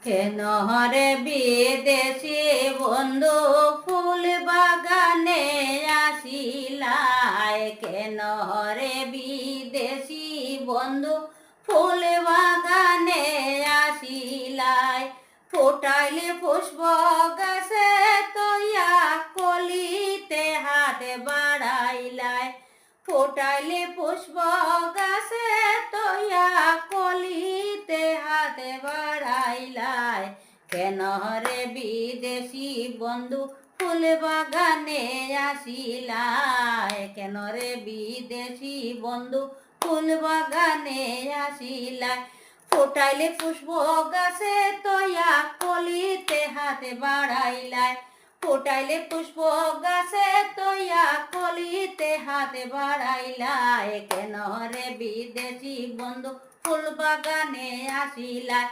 কেন রে বিদেশি বন্ধু ফুল বাগানে আসিলাই, কেন রে বিদেশি বন্ধু ফুল বাগানে আসিলাই। ফুটাইলে পুষ্প গাছে তৈয়া কলিতে হাতে বাড়াইলাই, ফুটাইলে পুষ্প গাছে তৈয়া কলিতে হাতে বাড়াইলাই। কেন রে বিদেশি বন্ধু ফুল বাগানে আসিলাই, কেন রে বিদেশি বন্ধু ফুল বাগানে আসিলাই। ফুটাইলে পুষ্প গাছে তৈয়া কলিতে হাতে বাড়াইলাই, ফুটাইলে পুষ্প গাছে তৈয়া কলিতে হাতে বাড়াইলাই। কেন রে বিদেশি বন্ধু ফুল বাগানে আসিলাই।